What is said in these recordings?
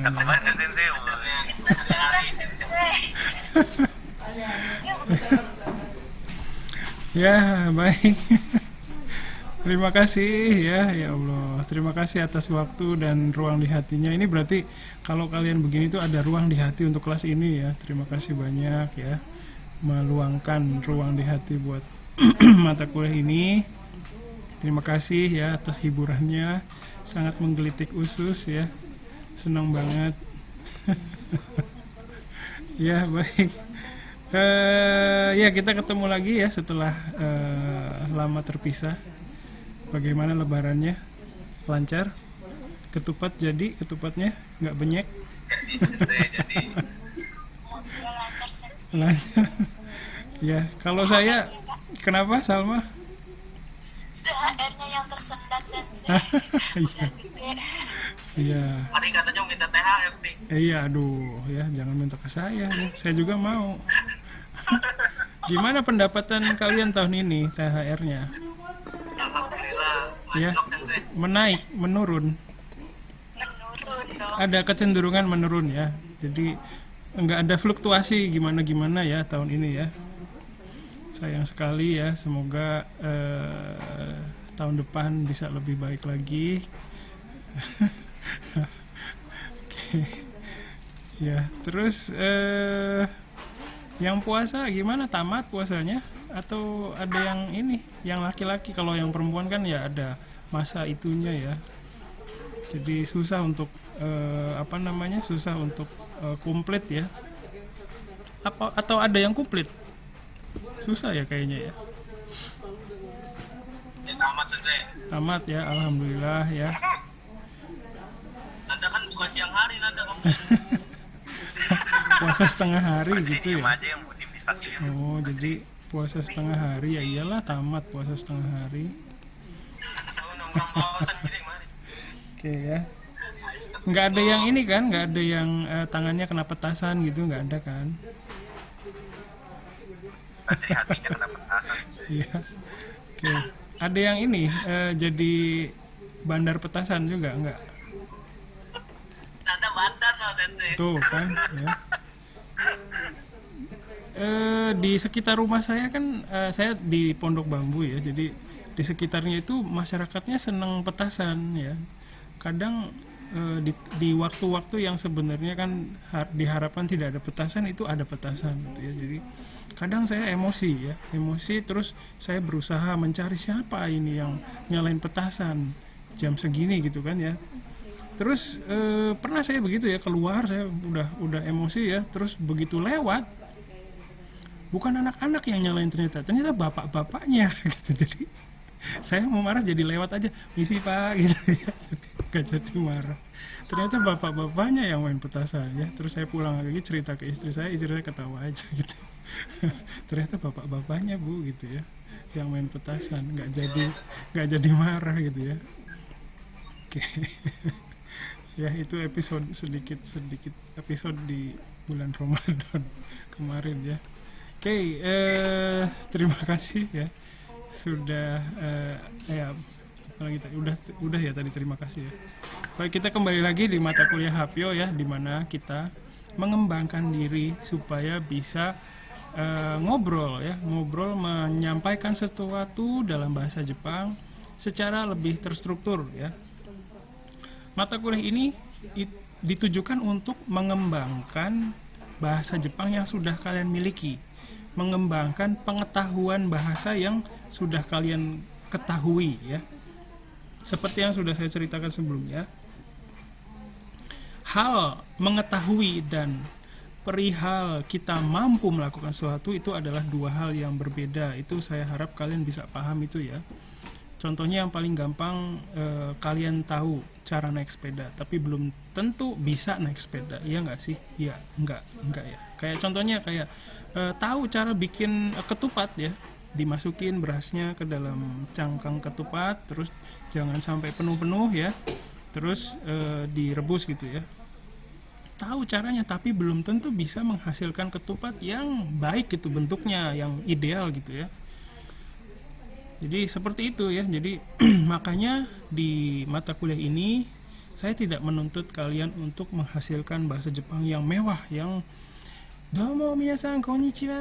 Cakep banget kan sensei. Ya, baik. Terima kasih ya, ya Allah. Terima kasih atas waktu dan ruang di hatinya. Ini berarti kalau kalian begini tuh ada ruang di hati untuk kelas ini ya. Terima kasih banyak ya, meluangkan ruang di hati buat mata kuliah ini. Terima kasih ya atas hiburannya, sangat menggelitik usus ya. Senang banget. Ya, baik. Ya kita ketemu lagi ya setelah lama terpisah. Bagaimana lebarannya? Lancar? Ketupat jadi? Ketupatnya? Nggak benyek? Jadi lancar sensei. Lancar. Ya, kalau saya kenapa Salma? THR-nya yang tersendat sensei. Iya. Udah gede. Iya. hari katanya mau minta THR nih. Iya, aduh ya jangan minta ke saya ya. Saya juga mau. Gimana pendapatan kalian tahun ini THR-nya? Alhamdulillah Ya, mantap sensei. menaik, menurun. Menurun dong. Ada kecenderungan menurun ya. Jadi nggak ada fluktuasi gimana-gimana ya tahun ini ya. Sayang sekali ya. Semoga tahun depan bisa lebih baik lagi. Oke. Ya, terus yang puasa gimana? Tamat puasanya? Atau ada yang ini, yang laki-laki? Kalau yang perempuan kan ya ada masa itunya ya. Jadi susah untuk susah untuk komplit ya. Atau ada yang komplit? Susah ya kayaknya ya. Ya tamat sensei. Tamat ya, alhamdulillah ya. Nanda kan bukan siang hari Nanda kamu. Puasa setengah hari gitu Diem ya. aja yang diem di stasiun. Oh, jadi puasa setengah hari ya iyalah tamat puasa setengah hari. Oh, nongkrong kawasan gini mari. Oke ya. Nggak ada yang ini kan, nggak ada yang tangannya kena petasan gitu, nggak ada kan? Jadi hatinya kena petasan. Iya. Oke. Ada yang ini jadi bandar petasan juga nggak? Nanda bandar loh sensei. Tuh kan ya. Di sekitar rumah saya kan saya di Pondok Bambu ya, jadi di sekitarnya itu masyarakatnya senang petasan ya. Kadang di waktu-waktu yang sebenarnya kan diharapkan tidak ada petasan, itu ada petasan gitu ya. Jadi kadang saya emosi terus saya berusaha mencari siapa ini yang nyalain petasan jam segini gitu kan ya. Terus pernah saya begitu ya, keluar saya udah emosi ya, terus begitu lewat bukan anak-anak yang nyalain, ternyata bapak-bapaknya gitu. Jadi saya mau marah jadi lewat aja, misi pak gitu ya. Gak jadi marah, ternyata bapak-bapaknya yang main petasan ya. Terus saya pulang lagi cerita ke istri saya ketawa aja gitu. Ternyata bapak-bapaknya bu gitu ya yang main petasan, nggak jadi marah gitu ya. Oke. Ya itu sedikit episode di bulan Ramadan kemarin ya. Oke, terima kasih ya sudah ya apalagi tadi udah ya tadi, terima kasih ya. Baik, kita kembali lagi di mata kuliah Hapyo ya, di mana kita mengembangkan diri supaya bisa ngobrol menyampaikan sesuatu dalam bahasa Jepang secara lebih terstruktur ya. Mata kuliah ini ditujukan untuk mengembangkan bahasa Jepang yang sudah kalian miliki, mengembangkan pengetahuan bahasa yang sudah kalian ketahui ya. Seperti yang sudah saya ceritakan sebelumnya, hal mengetahui dan perihal kita mampu melakukan sesuatu itu adalah dua hal yang berbeda. Itu saya harap kalian bisa paham itu ya. Contohnya yang paling gampang, kalian tahu cara naik sepeda, tapi belum tentu bisa naik sepeda, iya nggak sih? Iya, enggak ya. Kayak contohnya tahu cara bikin ketupat ya, dimasukin berasnya ke dalam cangkang ketupat, terus jangan sampai penuh-penuh ya, terus direbus gitu ya. Tahu caranya, tapi belum tentu bisa menghasilkan ketupat yang baik gitu bentuknya, yang ideal gitu ya. Jadi seperti itu ya. Jadi makanya di mata kuliah ini saya tidak menuntut kalian untuk menghasilkan bahasa Jepang yang mewah, yang domo minasan konnichiwa,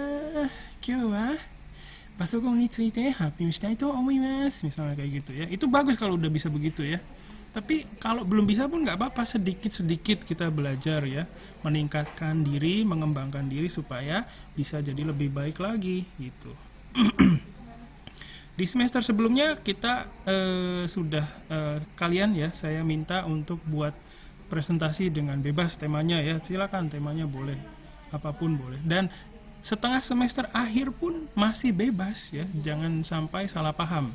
kyou wa pasogon ni tsuite happyou shitai to omoimasu, misalnya kayak gitu ya. Itu bagus kalau udah bisa begitu ya. Tapi kalau belum bisa pun nggak apa-apa, sedikit-sedikit kita belajar ya, meningkatkan diri, mengembangkan diri supaya bisa jadi lebih baik lagi gitu. Di semester sebelumnya kita sudah kalian ya, saya minta untuk buat presentasi dengan bebas temanya ya, silakan temanya boleh, apapun boleh. Dan setengah semester akhir pun masih bebas ya, jangan sampai salah paham.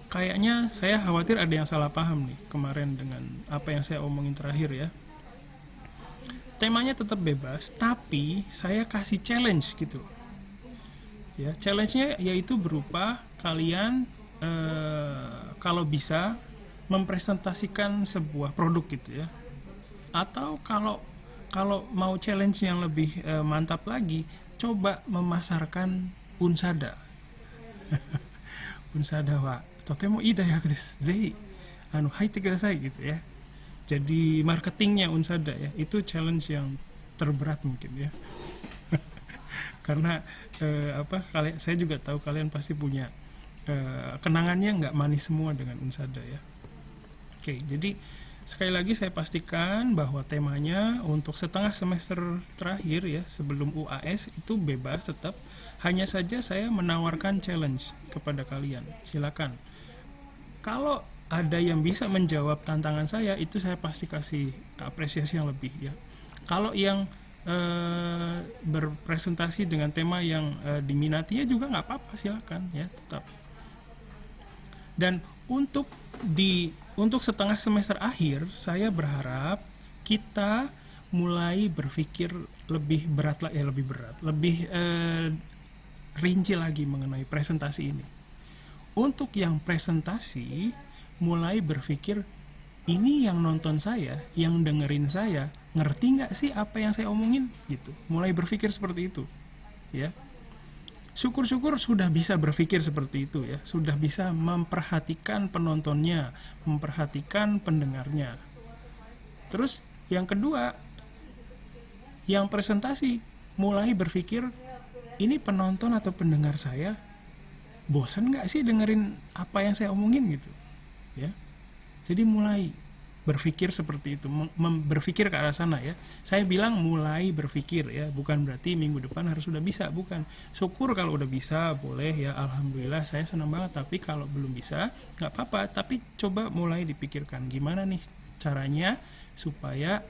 Kayaknya saya khawatir ada yang salah paham nih kemarin dengan apa yang saya omongin terakhir ya. Temanya tetap bebas, tapi saya kasih challenge gitu. Ya, challenge-nya yaitu berupa kalian kalau bisa mempresentasikan sebuah produk gitu ya. Atau kalau mau challenge yang lebih mantap lagi, coba memasarkan unsada. Unsada wa totemo ii dayaku desu. Zehi haite kudasai gitu ya. Jadi marketingnya unsada ya, itu challenge yang terberat mungkin ya. Karena saya juga tahu kalian pasti punya kenangannya nggak manis semua dengan unsada ya. Oke, jadi sekali lagi saya pastikan bahwa temanya untuk setengah semester terakhir ya, sebelum UAS itu bebas tetap. Hanya saja saya menawarkan challenge kepada kalian. Silakan. Kalau ada yang bisa menjawab tantangan saya, itu saya pasti kasih apresiasi yang lebih ya. Kalau yang berpresentasi dengan tema yang diminatinya juga nggak apa-apa, silakan ya, tetap. Dan untuk setengah semester akhir, saya berharap kita mulai berpikir lebih rinci lagi mengenai presentasi ini. Untuk yang presentasi, mulai berpikir, ini yang nonton saya, yang dengerin saya, ngerti nggak sih apa yang saya omongin gitu. Mulai berpikir seperti itu ya. Syukur-syukur sudah bisa berpikir seperti itu ya, sudah bisa memperhatikan penontonnya, memperhatikan pendengarnya. Terus yang kedua, yang presentasi, mulai berpikir, ini penonton atau pendengar saya bosan nggak sih dengerin apa yang saya omongin gitu ya. Jadi mulai berpikir seperti itu, berpikir ke arah sana ya. Saya bilang mulai berpikir ya, bukan berarti minggu depan harus sudah bisa, bukan. Syukur kalau udah bisa, boleh ya, alhamdulillah, saya senang banget. Tapi kalau belum bisa, nggak apa-apa, tapi coba mulai dipikirkan gimana nih caranya supaya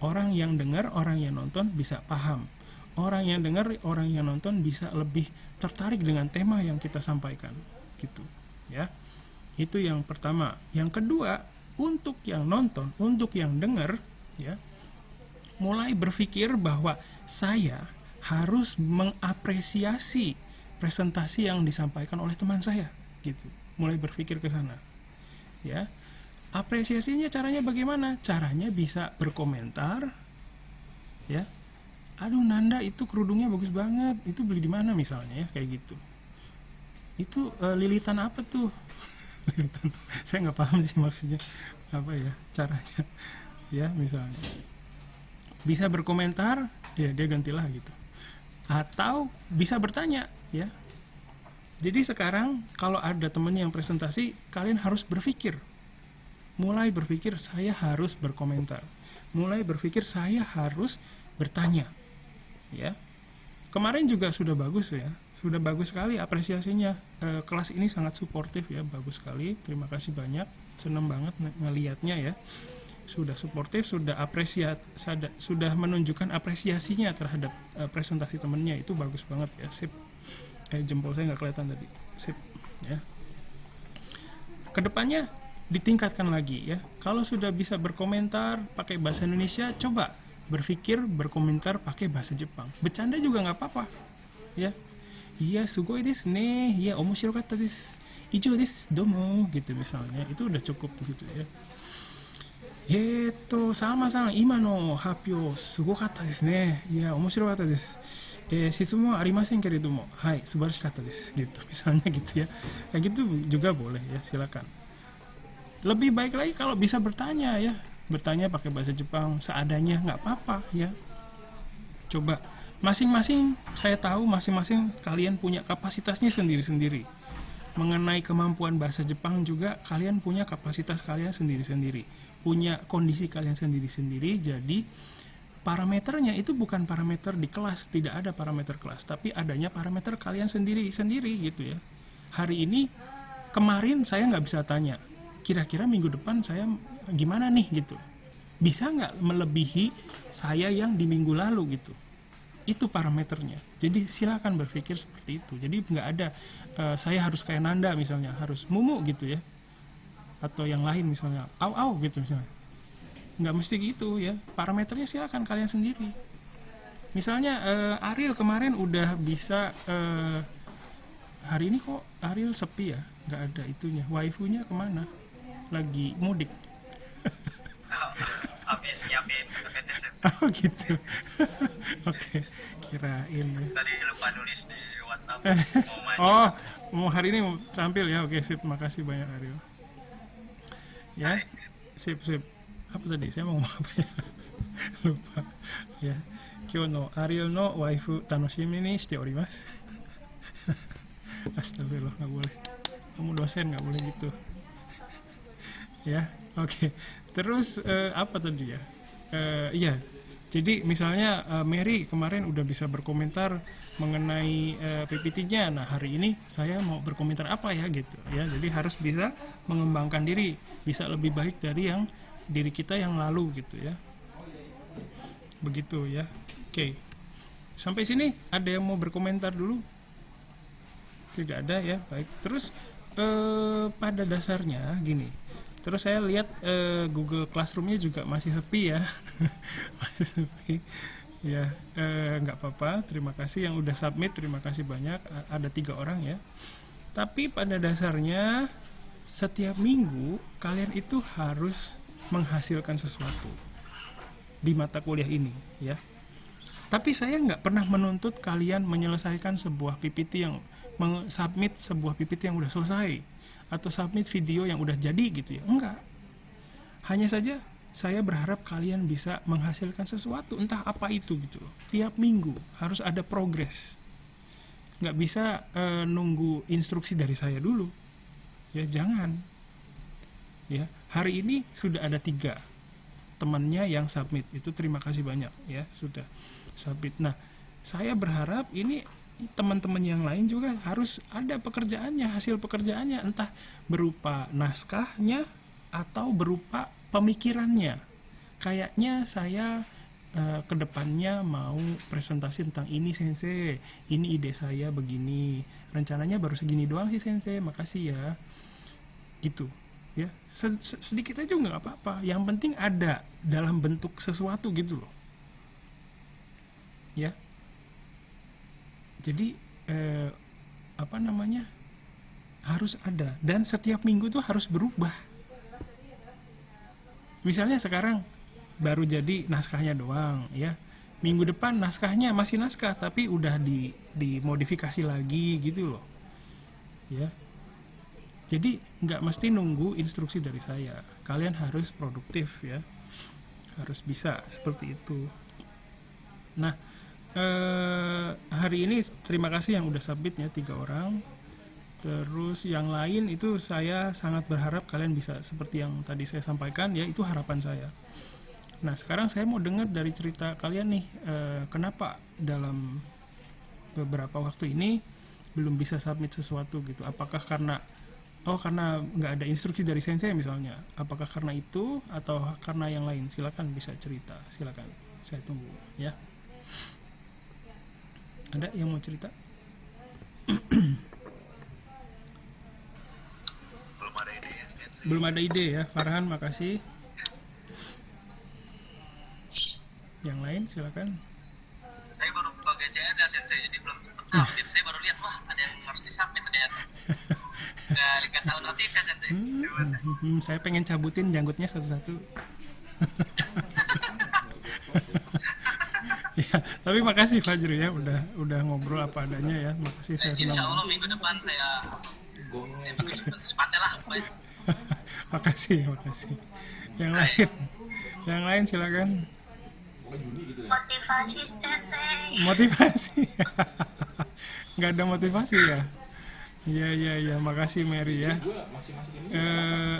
orang yang dengar, orang yang nonton bisa paham. Orang yang dengar, orang yang nonton bisa lebih tertarik dengan tema yang kita sampaikan gitu ya. Itu yang pertama. Yang kedua, untuk yang nonton, untuk yang dengar ya, mulai berpikir bahwa saya harus mengapresiasi presentasi yang disampaikan oleh teman saya gitu. Mulai berpikir ke sana ya. Apresiasinya caranya bagaimana? Caranya bisa berkomentar ya. Aduh Nanda, itu kerudungnya bagus banget, itu beli di mana misalnya ya, kayak gitu. Itu lilitan apa tuh? Lilitan, saya nggak paham sih maksudnya apa ya caranya ya, misalnya bisa berkomentar ya, dia gantilah gitu, atau bisa bertanya ya. Jadi sekarang kalau ada temennya yang presentasi, kalian harus berpikir, mulai berpikir saya harus berkomentar, mulai berpikir saya harus bertanya ya. Kemarin juga sudah bagus ya, sudah bagus sekali apresiasinya. Kelas ini sangat suportif ya, bagus sekali, terima kasih banyak, senang banget ngelihatnya ya. Sudah suportif, sudah sudah menunjukkan apresiasinya terhadap presentasi temennya, itu bagus banget ya, sip. Jempol saya nggak kelihatan tadi, sip ya. Kedepannya ditingkatkan lagi ya. Kalau sudah bisa berkomentar pakai bahasa Indonesia, coba berpikir berkomentar pakai bahasa Jepang. Bercanda juga nggak apa-apa ya. Iya, sugoi desu ne, iya omoshirokata desu, ijo desu, domo gitu misalnya, itu udah cukup gitu ya. Sama-sama, ima no happyou sugokata desu ne, iya omoshirokata desu, shitsumon wa arimasen keredomo, hai, subarashikatta desu gitu misalnya gitu ya. Kayak gitu juga boleh ya, silakan. Lebih baik lagi kalau bisa bertanya ya. bertanya pakai bahasa Jepang seadanya, nggak apa-apa ya. Coba masing-masing, saya tahu masing-masing kalian punya kapasitasnya sendiri-sendiri. Mengenai kemampuan bahasa Jepang juga kalian punya kapasitas kalian sendiri-sendiri, punya kondisi kalian sendiri-sendiri. Jadi parameternya itu bukan parameter di kelas, tidak ada parameter kelas, tapi adanya parameter kalian sendiri-sendiri gitu ya. Hari ini, kemarin saya nggak bisa tanya, kira-kira minggu depan saya gimana nih gitu. Bisa nggak melebihi saya yang di minggu lalu gitu. Itu parameternya. Jadi silakan berpikir seperti itu. Jadi nggak ada saya harus kayak Nanda misalnya, harus Mumu gitu ya, atau yang lain misalnya au gitu misalnya. Nggak mesti gitu ya. Parameternya silakan kalian sendiri. Misalnya Ariel kemarin udah bisa hari ini kok Ariel sepi ya, nggak ada itunya. Waifunya kemana? Lagi mudik. Habis nyiapin PPT sensei. Oh gitu. Oke, kirain ya. Tadi lupa nulis di WhatsApp mau maju. Oh, mau hari ini mau tampil ya? Oke, sip. Makasih banyak Ariel. Ya, sip. Apa tadi? Saya mau ngomong apa ya? Lupa. Ya. Kyou no Ariel no waifu tanoshimi ni shite orimasu. Astagfirullah, nggak boleh. Kamu dosen nggak boleh gitu. Ya, oke. Terus apa tadi ya? Iya. Jadi misalnya Mary kemarin udah bisa berkomentar mengenai PPT-nya. Nah, hari ini saya mau berkomentar apa ya gitu ya. Jadi harus bisa mengembangkan diri, bisa lebih baik dari yang diri kita yang lalu gitu ya. Begitu ya. Oke. Sampai sini ada yang mau berkomentar dulu? Tidak ada ya. Baik. Terus pada dasarnya gini. Terus saya lihat Google Classroom-nya juga masih sepi ya. Masih sepi. Ya, nggak apa-apa. Terima kasih yang udah submit. Terima kasih banyak. Ada 3 orang ya. Tapi pada dasarnya setiap minggu kalian itu harus menghasilkan sesuatu di mata kuliah ini ya. Tapi saya nggak pernah menuntut kalian menyelesaikan sebuah PPT yang submit sebuah PPT yang udah selesai atau submit video yang udah jadi gitu ya. Enggak. Hanya saja saya berharap kalian bisa menghasilkan sesuatu, entah apa itu gitu. Tiap minggu harus ada progres. Nggak bisa nunggu instruksi dari saya dulu. Ya jangan. Ya, hari ini sudah ada 3 temannya yang submit. Itu terima kasih banyak ya, sudah submit. Nah, saya berharap ini teman-teman yang lain juga harus ada pekerjaannya, hasil pekerjaannya, entah berupa naskahnya atau berupa pemikirannya. Kayaknya saya kedepannya mau presentasi tentang ini sensei, ini ide saya begini, rencananya baru segini doang sih sensei, makasih ya, gitu ya. Sedikit aja nggak apa-apa, yang penting ada dalam bentuk sesuatu gitu loh ya. Jadi harus ada, dan setiap minggu tuh harus berubah. Misalnya sekarang baru jadi naskahnya doang ya, minggu depan naskahnya masih naskah tapi udah dimodifikasi lagi gitu loh ya. Jadi nggak mesti nunggu instruksi dari saya, kalian harus produktif ya, harus bisa seperti itu. Nah, hari ini terima kasih yang udah submit ya, 3 orang. Terus yang lain itu saya sangat berharap kalian bisa seperti yang tadi saya sampaikan ya, itu harapan saya. Nah, sekarang saya mau dengar dari cerita kalian nih, kenapa dalam beberapa waktu ini belum bisa submit sesuatu gitu. Apakah karena nggak ada instruksi dari sensei misalnya, apakah karena itu atau karena yang lain? Silakan bisa cerita, silakan, saya tunggu ya. Ada yang mau cerita? Belum ada ide ya, sensei. Belum ada ide ya. Farhan, makasih. Yang lain silakan. Saya baru buka GCR ya sensei, jadi belum sempat submit. Saya baru lihat, wah ada yang harus disubmit ternyata. Nah, lihat tahu notif kan sensei. Saya pengen cabutin janggutnya satu-satu. Ya, tapi makasih Fajri ya, udah ngobrol apa adanya ya. Makasih, saya senang. Insya Allah minggu depan saya secepatnya lah. Makasih. Yang lain Yang lain silakan. Motivasi sensei. Motivasi. Nggak ada motivasi ya? Iya, makasih Mary ya.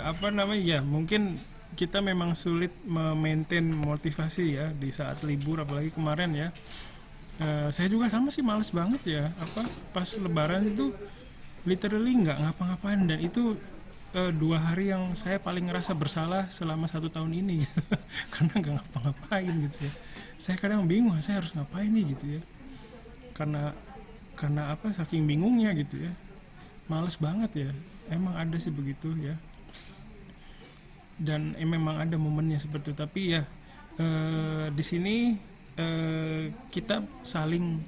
Apa namanya ya? Mungkin kita memang sulit memaintain motivasi ya di saat libur, apalagi kemarin ya. Saya juga sama sih, males banget ya. Pas Lebaran itu literally nggak ngapa-ngapain, dan itu 2 hari yang saya paling ngerasa bersalah selama 1 tahun ini gitu. Karena nggak ngapa-ngapain gitu ya. Saya kadang bingung saya harus ngapain nih gitu ya. Karena saking bingungnya gitu ya. Males banget ya. Emang ada sih begitu ya. Dan memang ada momennya seperti itu. Tapi ya di sini kita saling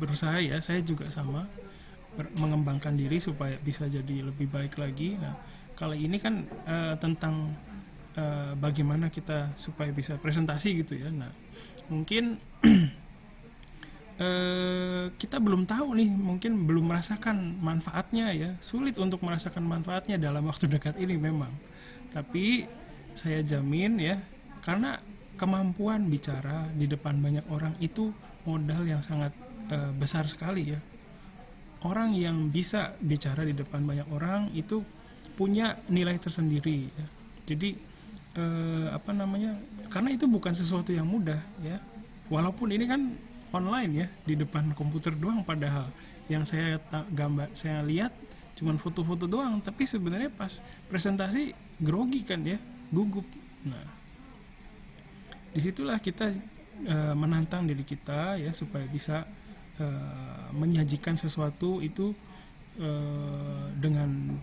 berusaha ya. Saya juga sama mengembangkan diri supaya bisa jadi lebih baik lagi. Nah, kali ini kan tentang bagaimana kita supaya bisa presentasi gitu ya. Nah, mungkin kita belum tahu nih, mungkin belum merasakan manfaatnya ya. Sulit untuk merasakan manfaatnya dalam waktu dekat ini memang. Tapi saya jamin ya, karena kemampuan bicara di depan banyak orang itu modal yang sangat besar sekali ya. Orang yang bisa bicara di depan banyak orang itu punya nilai tersendiri ya. Jadi karena itu bukan sesuatu yang mudah ya. Walaupun ini kan online ya, di depan komputer doang, padahal yang saya lihat cuman foto-foto doang, tapi sebenarnya pas presentasi grogi kan ya, gugup. Nah, disitulah kita menantang diri kita ya supaya bisa menyajikan sesuatu itu dengan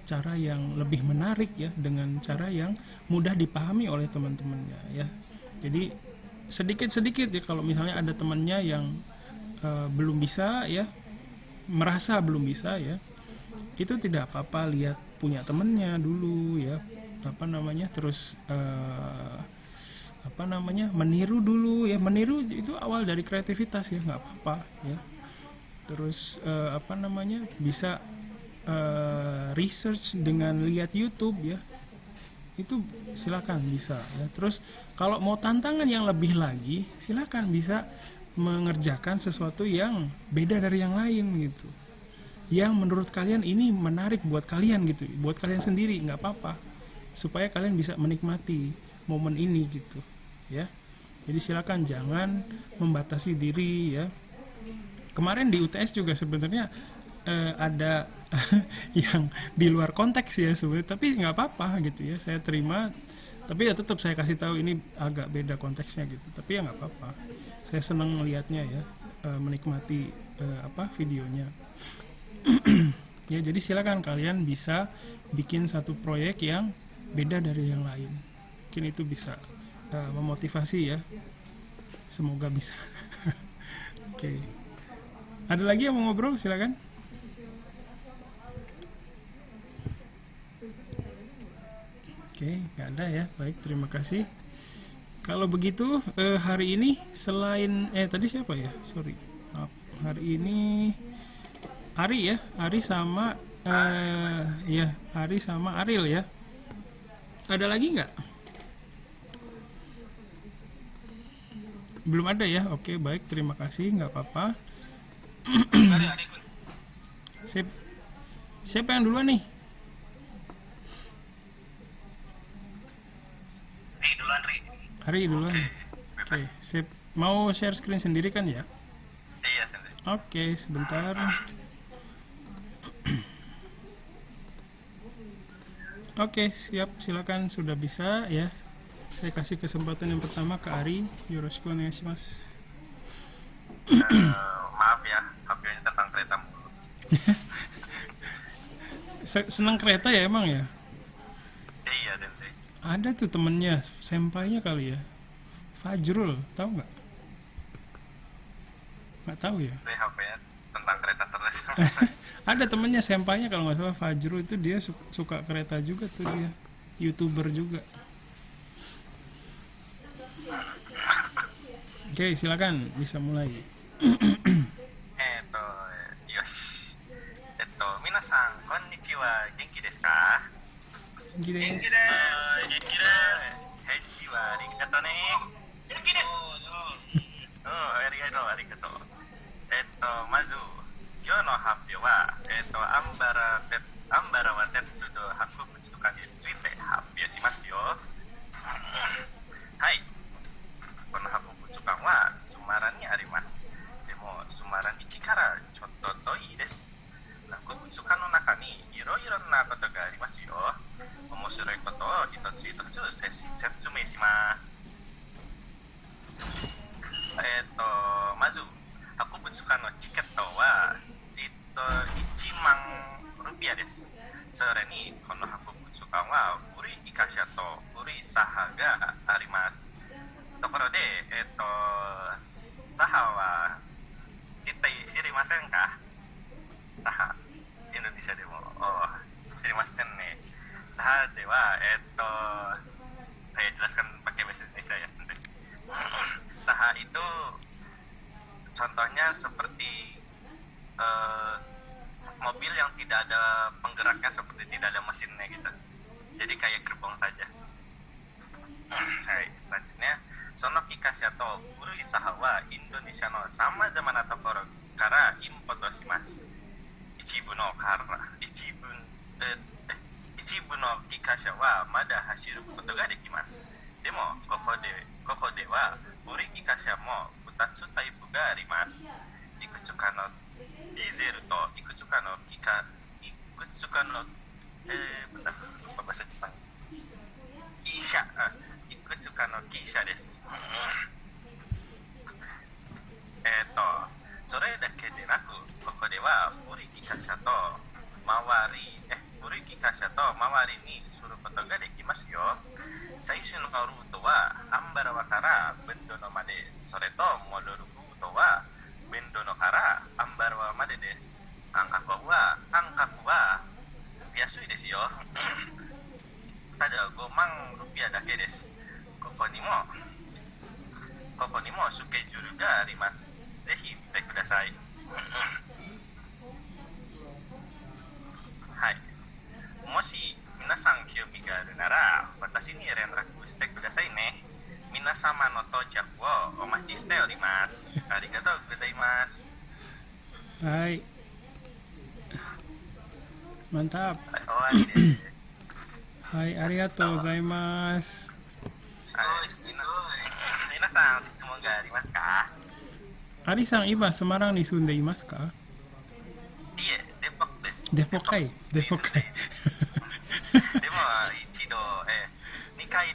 cara yang lebih menarik ya, dengan cara yang mudah dipahami oleh teman-temannya ya. Jadi sedikit-sedikit ya, kalau misalnya ada temannya yang belum bisa ya, merasa belum bisa ya, itu tidak apa-apa, lihat punya temennya dulu ya, terus meniru dulu ya. Meniru itu awal dari kreativitas ya, nggak apa-apa ya. Terus bisa research dengan lihat YouTube ya, itu silakan bisa ya. Terus kalau mau tantangan yang lebih lagi, silakan bisa mengerjakan sesuatu yang beda dari yang lain gitu, yang menurut kalian ini menarik buat kalian gitu, buat kalian sendiri, nggak apa-apa, supaya kalian bisa menikmati momen ini gitu ya. Jadi silakan, jangan membatasi diri ya. Kemarin di UTS juga sebenarnya ada yang di luar konteks ya sebenarnya, tapi nggak apa-apa gitu ya, saya terima. Tapi ya tetap saya kasih tahu ini agak beda konteksnya gitu, tapi ya nggak apa-apa, saya senang melihatnya ya, menikmati videonya. Ya, jadi silakan kalian bisa bikin satu proyek yang beda dari yang lain, mungkin itu bisa memotivasi ya, semoga bisa. Oke. Ada lagi yang mau ngobrol, silakan. Oke, nggak ada ya. Baik, terima kasih. Kalau begitu hari ini selain tadi siapa ya? Sorry. Maaf. Hari ini Ari ya, Ari sama Ari sama Aril ya. Ada lagi nggak? Belum ada ya. Oke, baik, terima kasih, nggak apa-apa. Siapa yang duluan nih? Hari duluan. Oke, sip. Mau share screen sendiri kan ya? Iya, Oke, sebentar. Oke, siap. Silakan, sudah bisa ya. Saya kasih kesempatan yang pertama ke Ari. Yoroshiku onegaishimasu. Maaf ya, HP-nya tentang kereta mulu. Senang kereta ya emang ya? Iya, Sensei. Ada tuh temennya, senpainya kali ya, Fajrul, tahu nggak? Nggak tahu ya? HP-nya tentang kereta terus. Ada temennya senpainya kalau nggak salah, Fajrul itu dia suka kereta juga tuh, dia YouTuber juga. Oke, silakan bisa mulai. Yoshi. Minasan, konnichiwa, genki desu ka? Genki desu. Genki desu. Henji wa arigatou ありがとう。まず、今日の発表は、アンバラは鉄道博物館について発表しますよ。はい。この博物館はスマランにあります。でも、スマラン市からちょっと遠いです。博物館の中にいろいろなことがありますよ。面白いことを一つ一つ説明します。まず、博物館のチケットは、1万ルピアです。それに、この博物館は古いイカ車と古いサハがあります。ところで、サハは知りませんか？サハ、インドネシアでも知りませんね。Saha de wa, saya jelaskan pakai bahasa Indonesia ya. Saha itu contohnya seperti mobil yang tidak ada penggeraknya, seperti tidak ada mesinnya gitu. Jadi kayak gerbong saja. Hai, selanjutnya, sono kikasha to furui saha wa Indonesia no samazama na tokoro kara importo shimasu. Ichibu no kikasha wa mada hashiru koto ga dekimasu. Demo, koko de wa furui kikasha mo futatsu taipu ga arimasu. Ikutsuka no diesel to ikutsuka no bentar, lupa bahasa Jepang. Kisha, ikutsuka no kisha desu. それだけでなく、ここでは古い機関車と周りにすることができますよ。最初のルートはアンバラワからベンドノまで、それと戻るルートはベンドノからアンバラワまでです。価格は安いですよ。ただ5万ルピアだけです。ここにもスケジュールがあります。ぜひ見てください。はい。もし皆さん興味があるなら、私に連絡してくださいね。皆様の到着をお待ちしております。ありがとうございます。はい。Mantap. はい、終わりです。はい、ありがとうございます。はい、皆さん質問がありますか？アリさん、今、スマランに住んでいますか？いえ、デポックです。デポかい。でも一度、二回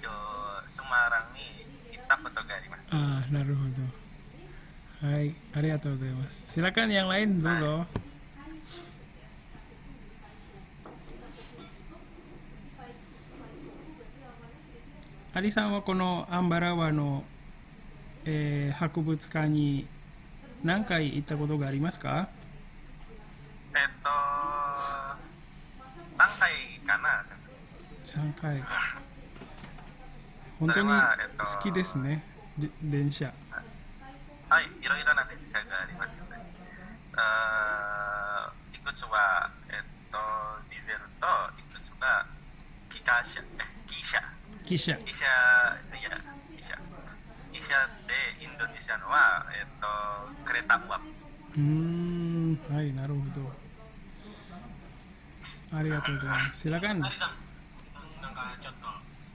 スマランに行ったことがあります。ああ、なるほど。はい、ありがとうございます。Silakan yang lain,どうぞ。アリさんはこのアンバラワの、博物館に何回行ったことがありますか？3回かな。3回。本当に好きですね、電車。はい、いろいろな電車がありますよね。いくつは、ディゼルといくつが汽車でインドネシアのは、kereta uap。はい、なるほど。ありがとうございます。Silakan。アリさん、なんかちょっと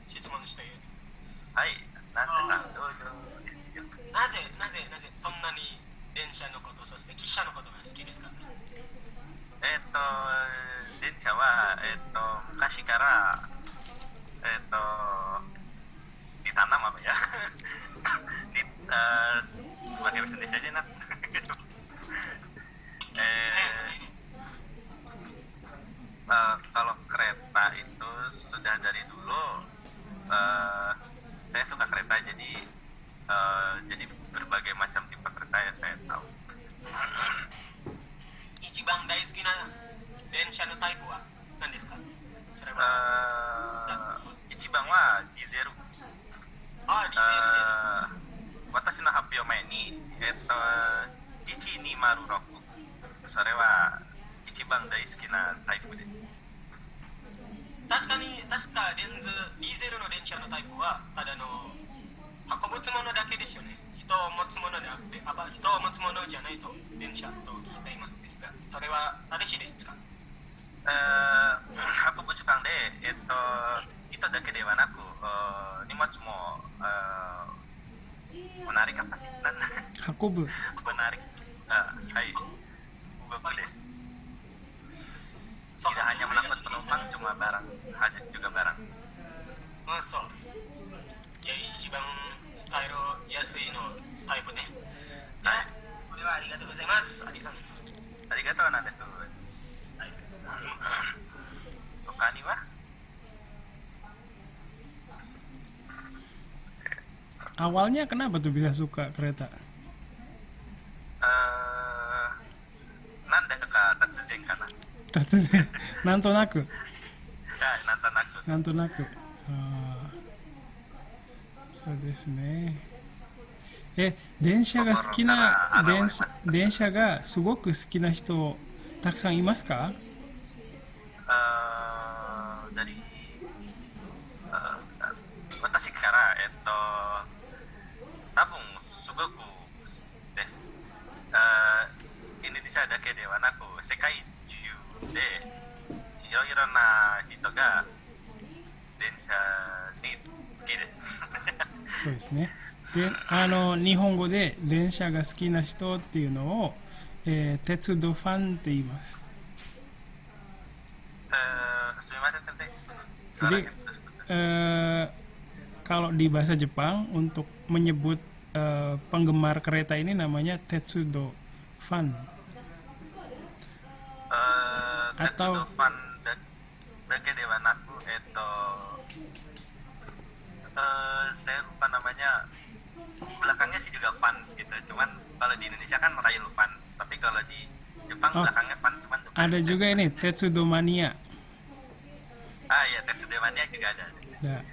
質問していい？はい、ナンテさんどうぞですよ。なぜそんなに電車のこと、そして汽車のことが好きですか？電車は、昔から、ditanam apa ya? Pakai bahasa Indonesia aja nak. Kalau kereta itu sudah dari dulu, saya suka kereta, jadi berbagai macam tipe kereta yang saya tahu. 一番大好きな電車のタイプは何ですか？それは一番はディゼル。あ、ディゼルで。私の発表前に、1206、それは一番大好きなタイプです。確かディーゼルの電車のタイプはただの運ぶ物だけですよね。人を持つものであって、人を持つものじゃないと電車と聞いていますですが、それは正しいですか？ Aku Bujukang de itu dake de wa naku nimotsu mo menarik apa sih? 運ぶ Menarik. Hai. Beku desu. そう Tidak hanya mengangkut penumpang, cuma barang, hanya juga barang. そうです。いや、一番帰ろ安いのタイプね。はい。これはありがとうございます。アリさん。 Arigatou Nandeku. はい。 Hoka ni wa? awalnya kenapa tuh bisa suka kereta? Nanda ka tatsuzen kana? 突然なんとなく Nantanaku. なんとなくそうですね。電車が好きな電車がすごく好きな人たくさんいますか？ Dari watashi kara tabung sugoku desu. Indonesia dake de wa naku sekai juu de iro na hito ga densha ni tsuki desu. そうですね。で、日本語で電車が好きな人っていうのを、鉄道ファンって言います。 Sumimasen sensei. Jadi Suaranya putus-putus. kalau di bahasa Jepang untuk menyebut penggemar kereta ini namanya tetsudo fan. Atau- Tetsudo fan dake de wa naku saya lupa namanya, belakangnya sih juga fans gitu, cuman kalau di Indonesia kan rail fans, tapi kalau di Jepang Oh, belakangnya fans cuman depan. Ada juga ini tetsudo mania. Iya, Tetsudo Mania juga ada. Nah,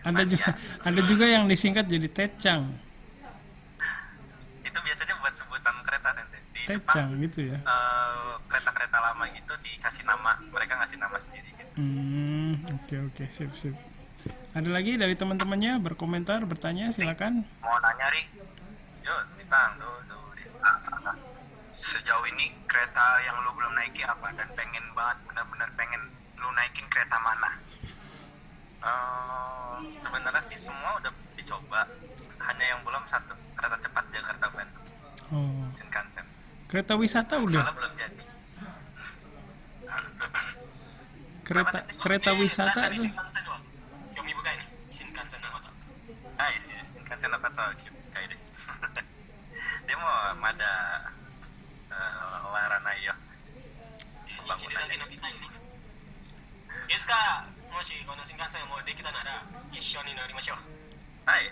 ada juga yang disingkat jadi tecang. Itu biasanya buat sebutan kereta sensei. Di Tecang Jepang gitu ya. kereta-kereta lama gitu dikasih nama, mereka ngasih nama sendiri gitu. Oke, sip. Ada lagi dari teman-temannya berkomentar, bertanya, silakan. Mau nanya Rik? Yo, Mitang, sejauh ini kereta yang lu belum naiki apa, dan pengen banget, benar-benar pengen lu naikin kereta mana? Sebenarnya sih semua udah dicoba, hanya yang belum satu, kereta cepat Jakarta Bandung, Oh, Shinkansen. kereta wisata udah. Soalnya belum jadi. Kereta wisata 確かに tuh. 新幹線は興味深いね。新幹線のこと。はい、新幹線の方は興味深いです。でもまだ終わらないよ。日でだけ乗りたいね。いつかもしこの新幹線もできたなら一緒に乗りましょう。はい。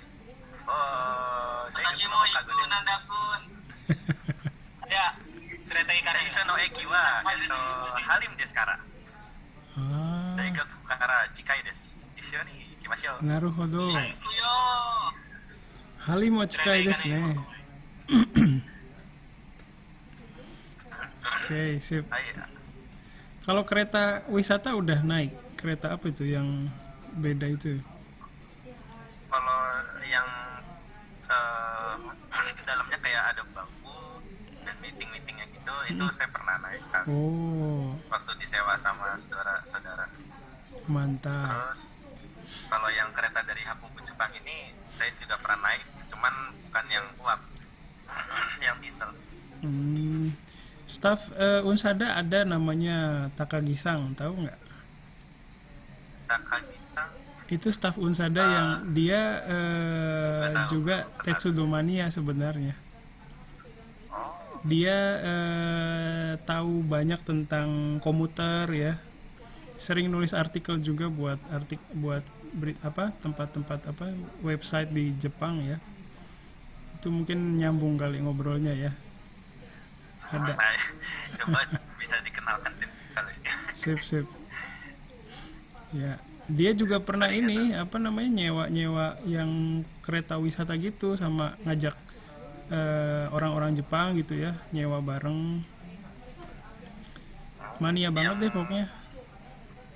私も行くなんだくん。では、kereta ikan 電車の駅は、ハリムですから。あ大学から近いです。一緒に行きましょう。あ、なるほど。行くよハリも近いですね。Oke, sip. はい。 Kalau kereta wisata udah naik. Kereta apa itu yang beda itu? Kalau yang dalamnya kayak ada bangku dan meeting-meetingnya gitu, itu saya pernah naik sekali. Oh, Waktu disewa sama saudara-saudara. mantap. Terus kalau yang kereta dari Hapuku Jepang ini saya juga pernah naik, cuman bukan yang uap, yang diesel. Staf Unsada ada namanya Takagi-san, tahu nggak? Takagi-san. Itu staf Unsada yang dia Nggak tahu. juga Tetsudo Mania sebenarnya. Dia tahu banyak tentang komuter ya. Sering nulis artikel juga buat tempat-tempat website di Jepang ya. Itu mungkin nyambung kali ngobrolnya ya. Ada. Nah, coba bisa dikenalkan tim kali ini. Sip. Ya, dia juga pernah ini nyewa yang kereta wisata gitu, sama ngajak orang-orang Jepang gitu ya, nyewa bareng. Mania banget deh pokoknya.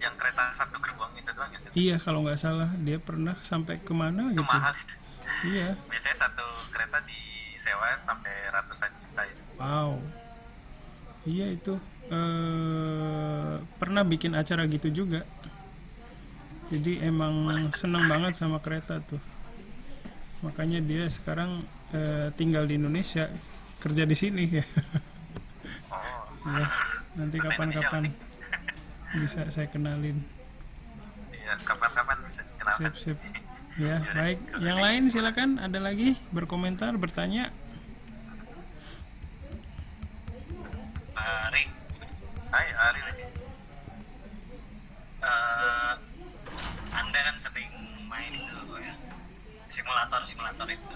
Yang kereta satu gerbong itu doang ya. Iya, kalau nggak salah dia pernah sampai kemana Itu gitu. mahal. Iya. Biasanya satu kereta disewa sewa sampai ratusan juta itu. Wow. Iya itu pernah bikin acara gitu juga. Jadi emang senang banget sama kereta tuh. Makanya dia sekarang tinggal di Indonesia, kerja di sini ya. Oh, Ya, nanti kapan-kapan bisa saya kenalin. iya, kapan-kapan bisa kenal. Sip, sip. Ya, baik. Yang lain silakan, ada lagi berkomentar, bertanya. Rick, Hai, Ari lagi. Anda kan sering main itu ya, simulator itu.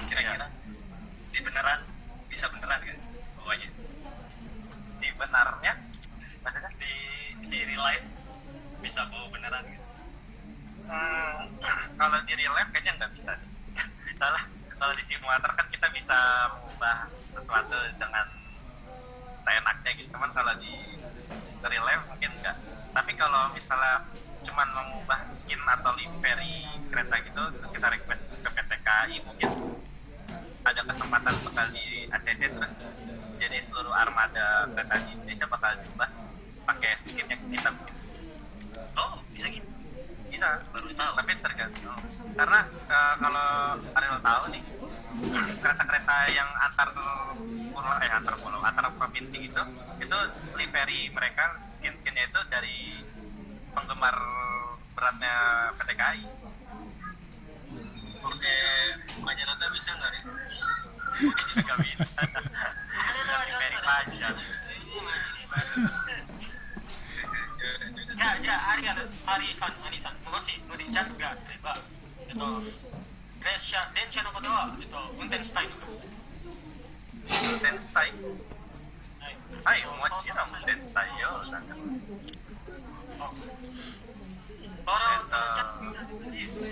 Kira-kira di beneran bisa beneran kan? Pokoknya Di benarnya, maksudnya? di real life bisa bawa beneran gitu. Kalau di real life kayaknya nggak bisa nih. Kalau di simulator kan kita bisa mengubah sesuatu dengan seenaknya gitu. Cuman kalau di real life mungkin enggak. Tapi kalau misalnya cuman mengubah skin atau livery kereta gitu, terus kita request ke PT KAI, mungkin ada kesempatan bakal di ACC, terus jadi seluruh armada kereta di Indonesia bakal diubah pakai skinnya kita bikin. Oh, bisa gitu. Bisa, Baru tahu. tapi tergantung. Karena kalau Ariel tahu nih, kereta-kereta yang antar pulau, antar provinsi gitu, itu livery mereka skin-skinnya itu dari penggemar beratnya PT KAI. Pakai Majanata bisa nggak nih? Mungkin juga bisa. Livery panjang. じゃあ、アリさん、もしチャンスがあれば、電車のことは、運転したいのか。運転したい。はい。はい、もちろん運転したいよ。なんかそのチャンス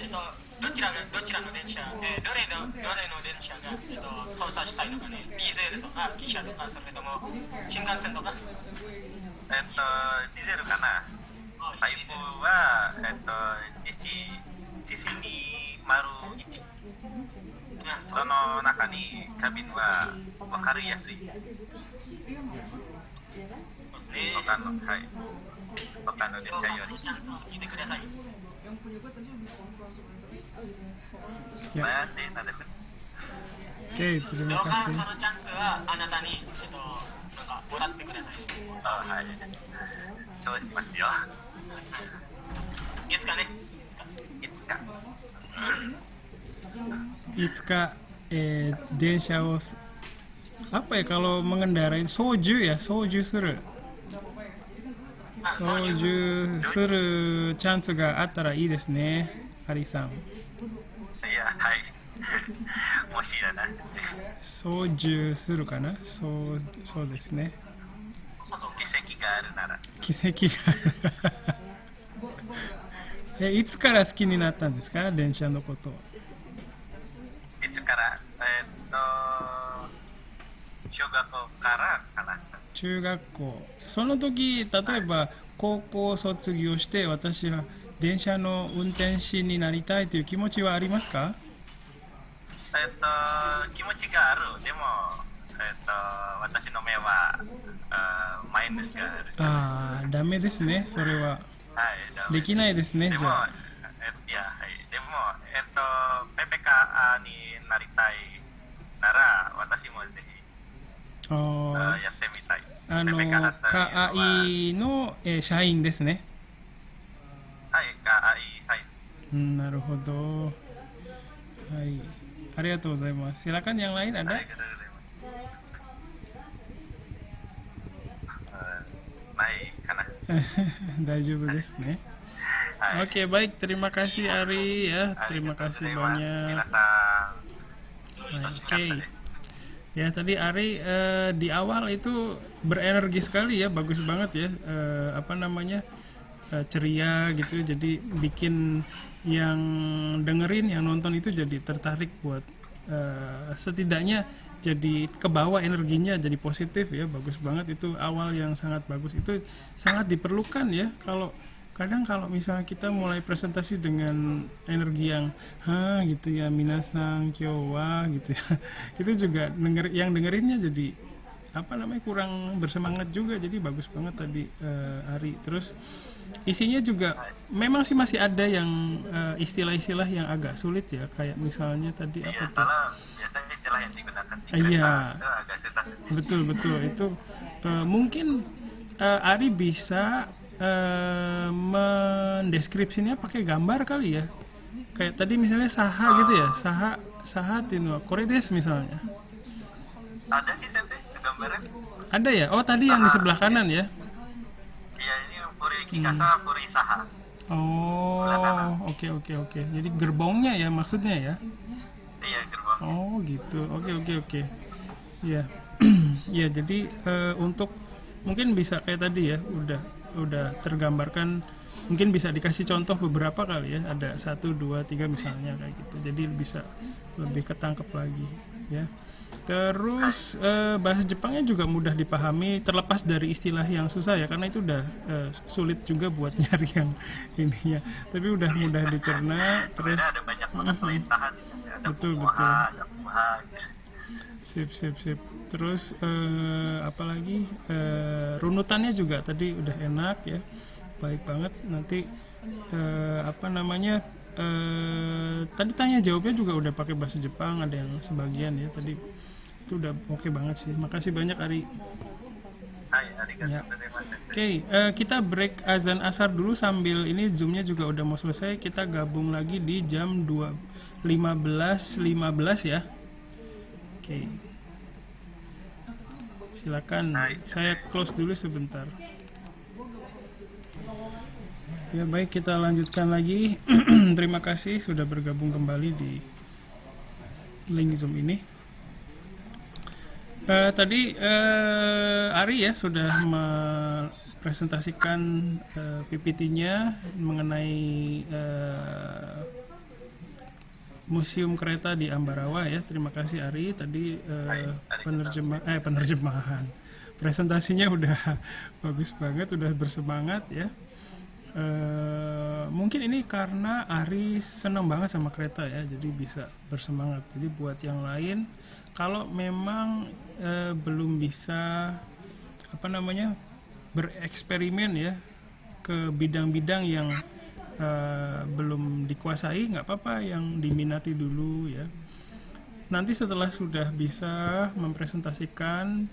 が、どちらの電車、どれの電車が、操作したいのかね。ディーゼルとか、汽車とか、それとも、新幹線とか。ディゼルかな。タイプは、GC201。その中にカビンは分かりやすいです。そうですね。他の電車より。チャンスを聞いてください。 Ya. なんで Oke, ど terima うか kasih. そのチャンスはあなたに、なんかもらってください。はい。そうしますよ。いつかね。いつか。 Itsuka densha wo apa ya kalau mengendarai soju ya, soju suru chance ga attara ii desu ne, Ari-san. いや、はい。もしだな。soju suruかな、そうですね。奇跡があるなら。奇跡がいつから好きになったんですか、電車のこと。いつから小学校からかな。中学校、その時例えば高校卒業して私は電車の運転士になりたいという気持ちはありますか？気持ちがある。でも、私の目はマイナスがある。ああ、ダメですね、それは。はい、できないですね、でも、じゃあ。いや、はい。でも、PPKA になりたいなら、私もぜひあやってみたい。ーKAI の、社員ですね。はい、KAI 社員。なるほど。はい。ありがとうございます。Silakan yang lain あ ada? りがとうございます。ないかな。大丈夫ですね。はい。 Oke, baik. Terima kasih Ari ya. Terima kasih banyak. Oke. Ya, tadi Ari di awal itu berenergi sekali ya, bagus banget ya. Ceria gitu. Jadi bikin yang dengerin, yang nonton itu jadi tertarik buat setidaknya jadi kebawa energinya, jadi positif ya. Bagus banget itu, awal yang sangat bagus itu, sangat diperlukan ya. Kalau kadang kalau misalnya kita mulai presentasi dengan energi yang gitu ya, minasang kyowa gitu ya, itu juga yang dengerinnya jadi kurang bersemangat juga. Jadi bagus banget tadi Ari. Terus isinya juga memang sih masih ada yang istilah-istilah yang agak sulit ya, kayak misalnya tadi Iya, apa tuh? soalnya biasanya istilah yang digunakan di Iya. kereta itu agak susah. Betul itu mungkin Ari bisa mendeskripsinya pakai gambar kali ya, kayak tadi misalnya saha gitu ya, saha tino koredes misalnya. Ada sih sensei gambarnya. Ada ya? Oh tadi yang di sebelah kanan ya. Iya, ini Furi Kikasa, Furi Saha. Oh oke. Jadi gerbongnya ya maksudnya ya. Iya, gerbang. Oh gitu. Oke. Iya. Ya jadi untuk mungkin bisa kayak tadi ya, udah tergambarkan, mungkin bisa dikasih contoh beberapa kali ya, ada 1, 2, 3 misalnya kayak gitu, jadi bisa lebih ketangkep lagi ya. Terus bahasa Jepangnya juga mudah dipahami, terlepas dari istilah yang susah ya, karena itu udah sulit juga buat nyari yang ininya, tapi udah mudah dicerna. Terus Ada banyak banget selain Saha. Ada betul. ada Puha. Sip. Terus apalagi runutannya juga tadi udah enak ya, baik banget. Nanti tadi tanya jawabnya juga udah pakai bahasa Jepang, ada yang sebagian ya tadi, itu udah oke banget sih. Makasih banyak Ari. Hai, arigatou Ya. gozaimasu. Oke, kita break azan asar dulu, sambil ini zoomnya juga udah mau selesai. Kita gabung lagi di jam 15.15 ya. Oke. Silakan, saya close dulu sebentar. Ya baik, kita lanjutkan lagi. Terima kasih sudah bergabung kembali di link Zoom ini. Tadi Ari ya sudah mempresentasikan PPT-nya mengenai Museum Kereta di Ambarawa ya. Terima kasih Ari. Tadi penerjemahan. Presentasinya udah bagus banget, udah bersemangat ya. Mungkin ini karena Ari senang banget sama kereta ya, jadi bisa bersemangat. Jadi buat yang lain, kalau memang belum bisa bereksperimen ya ke bidang-bidang yang belum dikuasai, nggak apa-apa, yang diminati dulu ya. Nanti setelah sudah bisa mempresentasikan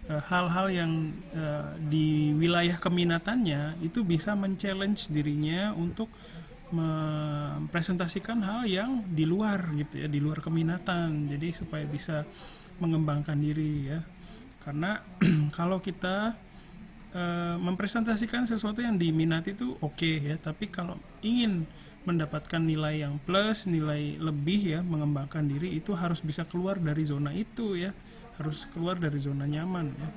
hal-hal yang di wilayah keminatannya, itu bisa men-challenge dirinya untuk mempresentasikan hal yang di luar gitu ya, di luar keminatan, jadi supaya bisa mengembangkan diri ya. Karena kalau kita mempresentasikan sesuatu yang diminati itu oke ya, tapi kalau ingin mendapatkan nilai yang plus, nilai lebih ya, mengembangkan diri, itu harus bisa keluar dari zona itu ya, harus keluar dari zona nyaman ya.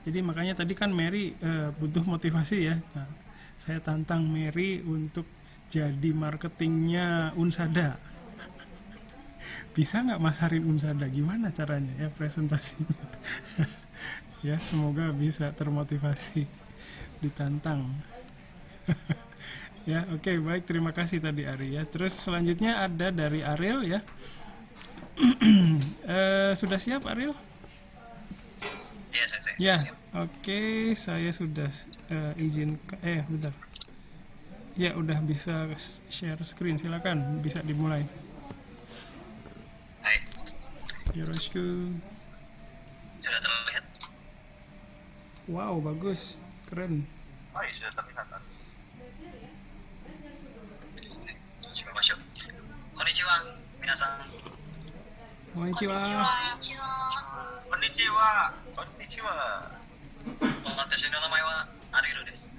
Jadi makanya tadi kan Mary butuh motivasi ya. Nah, saya tantang Mary untuk jadi marketingnya Unsada. Bisa nggak masarin Unsada? Gimana caranya ya presentasinya? Ya, semoga bisa termotivasi, ditantang. Ya, oke, baik, terima kasih tadi Ari ya. Terus selanjutnya ada dari Ariel ya. Sudah siap Ariel? Iya, Sensei. Ya, Siap. oke, saya sudah izin. Bentar. Ya, udah bisa share screen. Silakan, bisa dimulai. Hai, Yoroshiku. sudah terlihat? Wow, bagus, keren. Oh, iya, sudah terlihat. Shimashou. Konnichiwa, minasan. Konnichiwa. Konnichiwa. Konnichiwa. 私の名前はアリルです。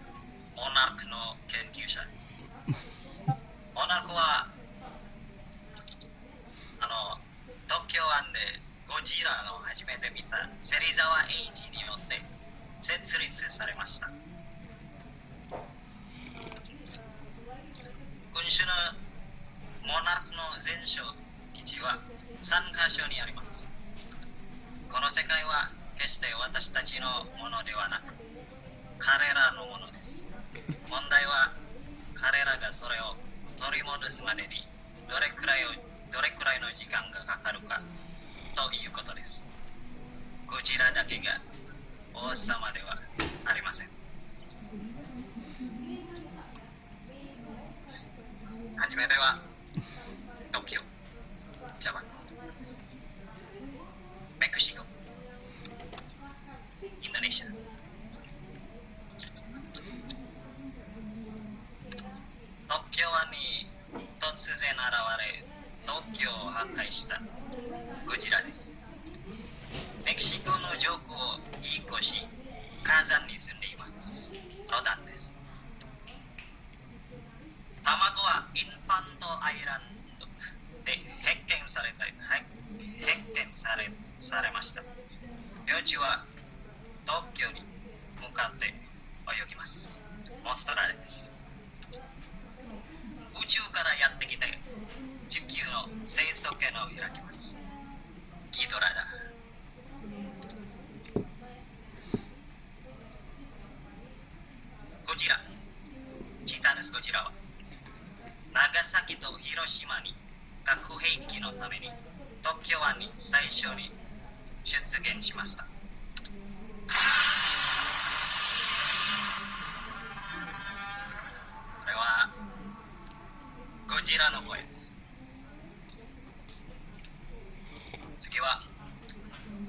モナークの研究者です。モナークは東京湾でゴジラの初めて見た芹沢栄一によって設立されました。今週のモナークの全所基地は3カ所にあります。この世界は決して私たちのものではなく彼らのものです。問題は彼らがそれを取り戻すまでにどれくらいの時間がかかるかということです。ゴジラだけが王様ではありません。はじめては東京、ジャパン、メキシコ、インドネシア、東京湾に突然現れ東京を破壊したゴジラです。メキシコの上空を引っ越し火山に住んでいます。ロダンです。卵はインファントアイランドで発見されました。幼虫は東京に向かって泳ぎます。モンストラレです。宇宙からやってきて地球の生息圏を開きます。ギドラだ。ゴジラ、チタヌスゴジラは長崎と広島に核兵器のために東京湾に最初に出現しました。これはゴジラの声です。次は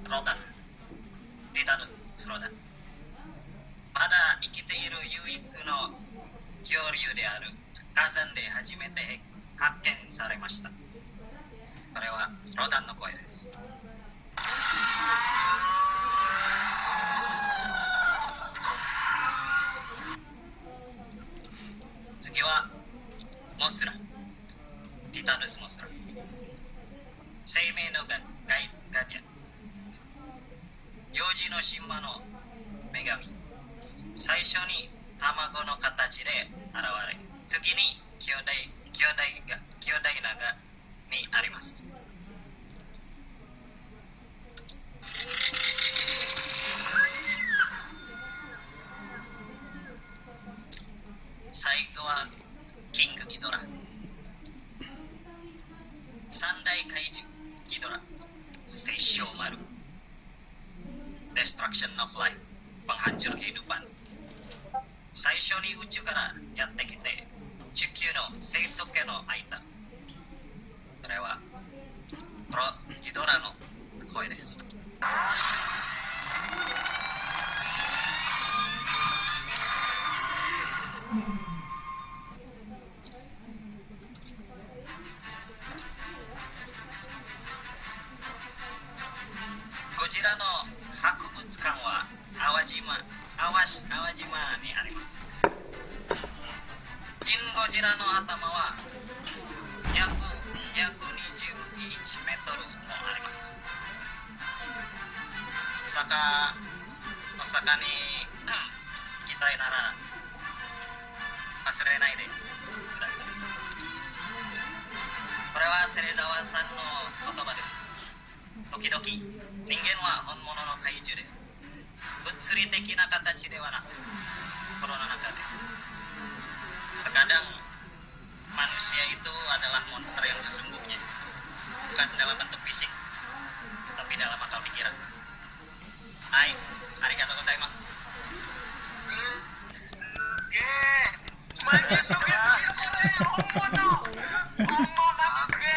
ロダン、ティタヌスロダン。まだ生きている唯一の恐竜である火山で初めて発見されました。これはロダンの声です。次はモスラ、ティタヌスモスラ。生命のガディアン、幼児の神話の女神。最初に卵の形で現れ、次に兄弟にあります。最後はキングギドラ。三大怪獣ギドラ、殺生丸、Destruction of Life、penghancur kehidupan。最初に宇宙からやってきて地球の生息圏を開いた。それはギドラの声です。ゴジラの博物館は淡路島にあります。ジンゴジラの頭は約21メートルもあります。お坂に行きたいなら忘れないでください。これは芹沢さんの言葉です。時々人間は本物の怪獣です。物理的な形ではなく心の中で。Terkadang manusia itu adalah monster yang sesungguhnya, bukan dalam bentuk fisik, tapi dalam akal pikiran. Hai, arigatou gozaimasu. Suge, maji suge, honmono suge.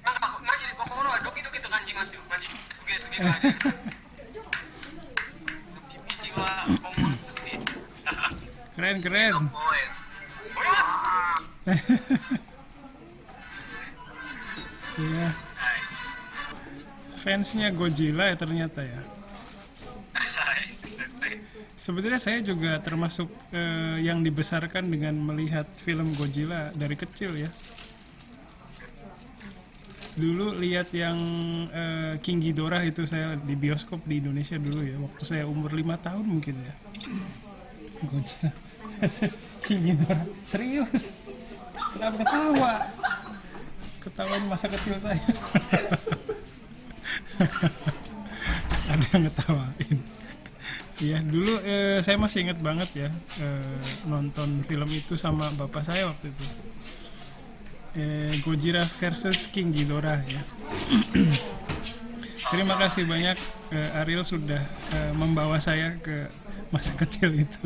なんかマジで心はドキドキと感じますよ。マジすげえすげえ感じます。道は本物すげえ。Keren. Ya. Fansnya Godzilla ya ternyata ya. Sebenarnya saya juga termasuk yang dibesarkan dengan melihat film Godzilla dari kecil ya. Dulu lihat yang King Ghidorah itu saya di bioskop di Indonesia dulu ya, waktu saya umur 5 tahun mungkin ya. Godzilla King Ghidorah, serius, kenapa ketawain masa kecil saya. Ada yang ngetawain. Iya, dulu saya masih ingat banget ya nonton film itu sama bapak saya waktu itu. Gojira versus King Ghidorah ya. Terima kasih banyak Ariel sudah membawa saya ke masa kecil itu.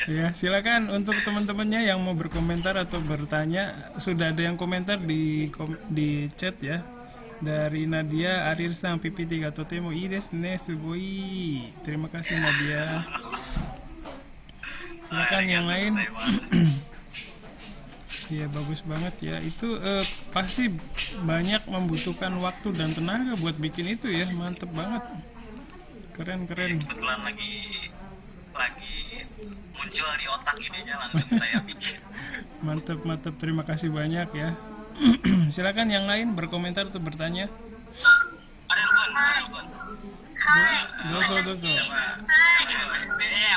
Ya, silakan untuk teman-temannya yang mau berkomentar atau bertanya, sudah ada yang komentar di chat ya. Dari Nadia, Ariel sang PPT ga totemo ii desu ne, sugoi. Terima kasih Nadia. Silakan yang lain. Iya, bagus banget ya. Itu pasti banyak membutuhkan waktu dan tenaga buat bikin itu ya. Mantep banget. Keren. Kebetulan lagi muncul di otak idenya, langsung saya bikin. Mantep. Terima kasih banyak ya. Silakan yang lain berkomentar atau bertanya. Ariel Bun. Hai. Dozo. Hai.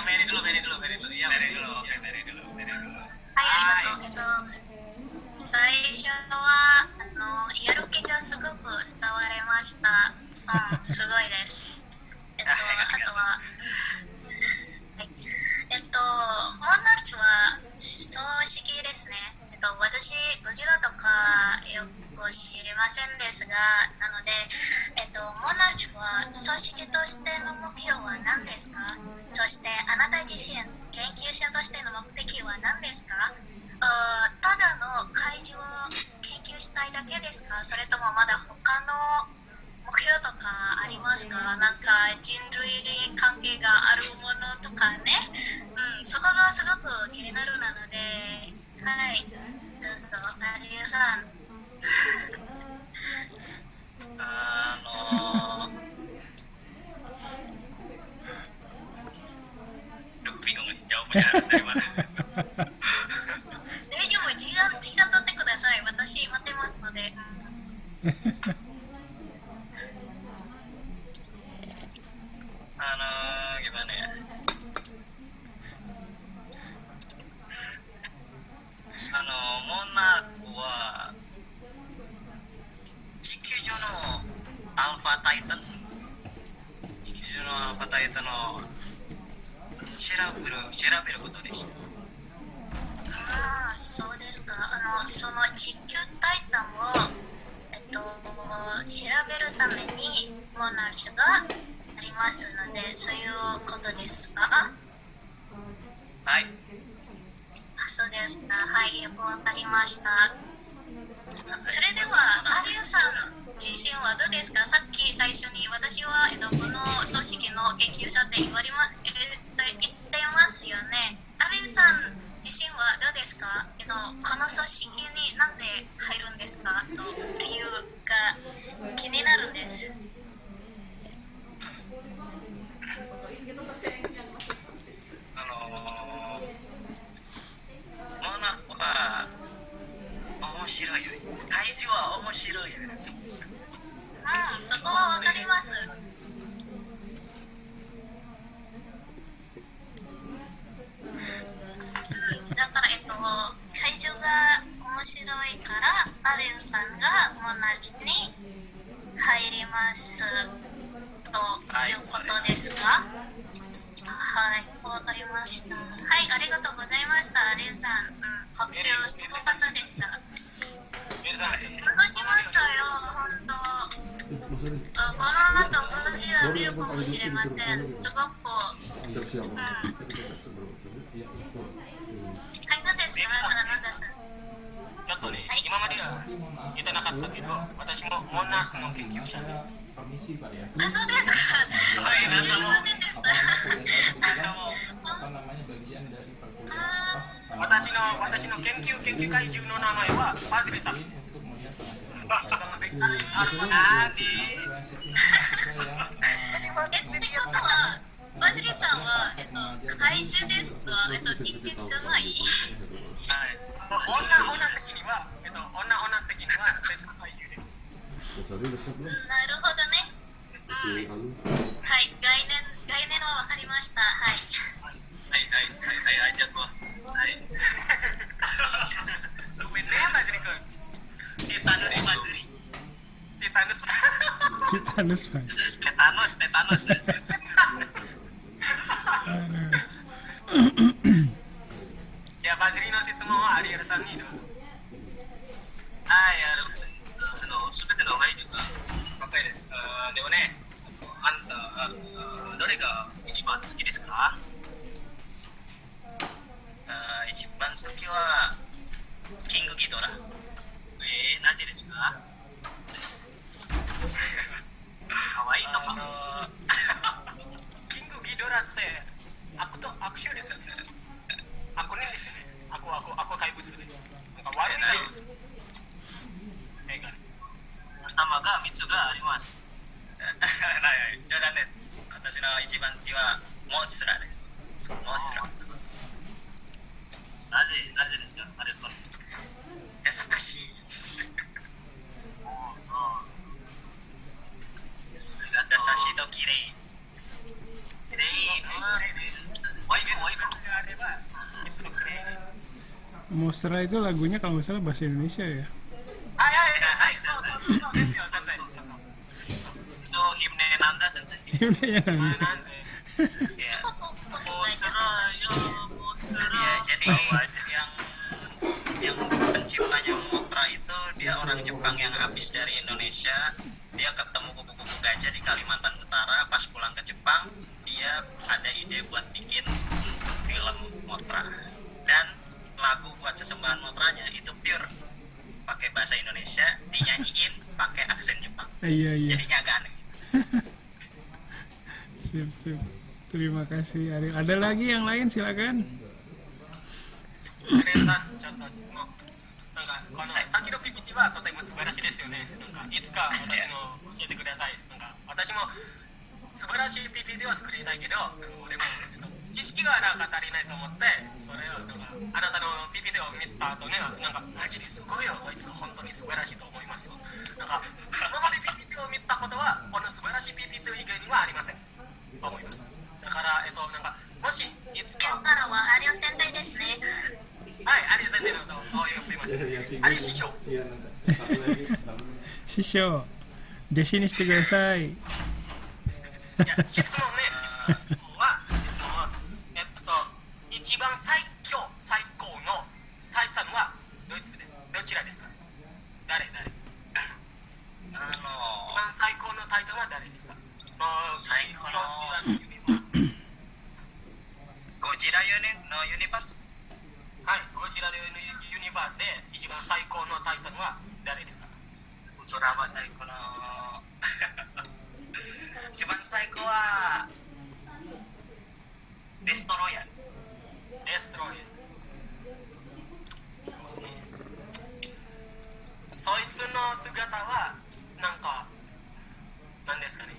Mary dulu. Iya, Mary dulu. はい、ありがとう。最初はやる気がすごく伝わりました。すごいです。あとは、はい、モンナルチは葬式ですね。私、ゴジラとかよく知りませんですが、なので、モンナルチは葬式としての目標は何ですか？そしてあなた自身、研究者としての目的は何ですか？ただの怪獣を研究したいだけですか？それともまだ他の目標とかありますか？なんか人類関係があるものとかね、そこがすごく気になるので、はい、どうぞ、アリュウさん。bingung nih jawabannya harus dari mana. 大丈夫、時間取ってください。私待ってますので。Gimana ya? Monaco は地球上のアルファタイタンを調べることでした。ああ、そうですか。その地球タイタンを、調べるためにモナルチがありますので、そういうことですか？はい。そうですか。はい、よくわかりました。それでは、アリュウさん自身はどうですか？さっき最初に私は、この組織の研究者って言ってますよね。アリュウさん自身はどうですか？この組織になんで入るんですかと理由が気になるんです。モナコは面白いです。怪獣は面白いです。そこはわかります。だから、怪獣が面白いから、アレンさんがモナルチに入りますということですか？はい、わかりました。はい、ありがとうございました、アレンさん。発表すごかったでした。メルさん、感動しましたよ、本当。この後、ゴジラ見るかもしれません。すごく、はい、何ですか？なんです。ちょっとね、今までは言ってなかったけど、私もモナークの研究者です。そうですか。知りませんでした。私の研究怪獣の名前はバズリさんです。ってことは、バズリさんは、怪獣ですか？人間じゃない？はい。女的には別の怪獣です。なるほどね。はい、概念は分かりました。はい。ありがとう。はい。ごめんね、バズリ君。テタヌスバズリ。テタヌスファイ。テタノス。じゃあバズりの質問はアリエルさんにどうぞ。はい、すべての配慮が高いです。でもね、あんた、どれが一番好きですか？一番好きはキングギドラ。なぜですか？かわいいのか。キングギドラって悪臭ですよね。悪人ですよね。悪怪物で。なんか悪い怪物。映画。頭が蜜があります。はい冗談です。私の一番好きはモスラです。モスラ。なぜですか？あれは。優しい。優しいと綺麗。Mostra itu lagunya kalau nggak salah bahasa Indonesia ya. はいはいはい、そうですよ、先生。itu himne Nanda sensei. Himne ya Nanda. なんで Ya. モスラよ、モスラ。 Ya, jadi yang penciptanya Motra itu dia orang Jepang yang habis dari Indonesia. Dia ketemu kupu-kupu gajah di Kalimantan Utara. Pas pulang ke Jepang, dia ada ide buat bikin film Motra. Dan lagu buat sesembahan Motranya itu pure pakai bahasa Indonesia, dinyanyiin pakai aksen Jepang. Iya iya. Jadinya agak aneh. Sip sip. Terima kasih Ariel. Ada lagi yang lain silakan. アリエルさん、ちょっと質問。なんかこの先の PPT はとても素晴らしいですよね。なんかいつか私の教えてください。なんか私も素晴らしい PPT は作りたいけど、でも知識がなんか足りないと思って、それをなんかあなたの PPT を見た後ね、なんかマジですごいよ、こいつ本当に素晴らしいと思いますよ。なんか今まで PPT を見たことはこの素晴らしい PPT 以外にはありませんと思います。だからなんかもしいつか今日からはアリオ先生ですね。はい、アリエル先生のことを呼んでいます。アリエル師匠。師匠、弟子にしてください。いや質問は一番最高のタイタンはどちらですか？誰？一番最高のタイタンは誰ですか？最高のゴジラのユニバース。はい、ゴジラのユニバースで一番最高のタイタンは誰ですか？それは最高の一番最高はデストロイヤーです。デストロイヤー。そうですね。そいつの姿はなんか何ですかね。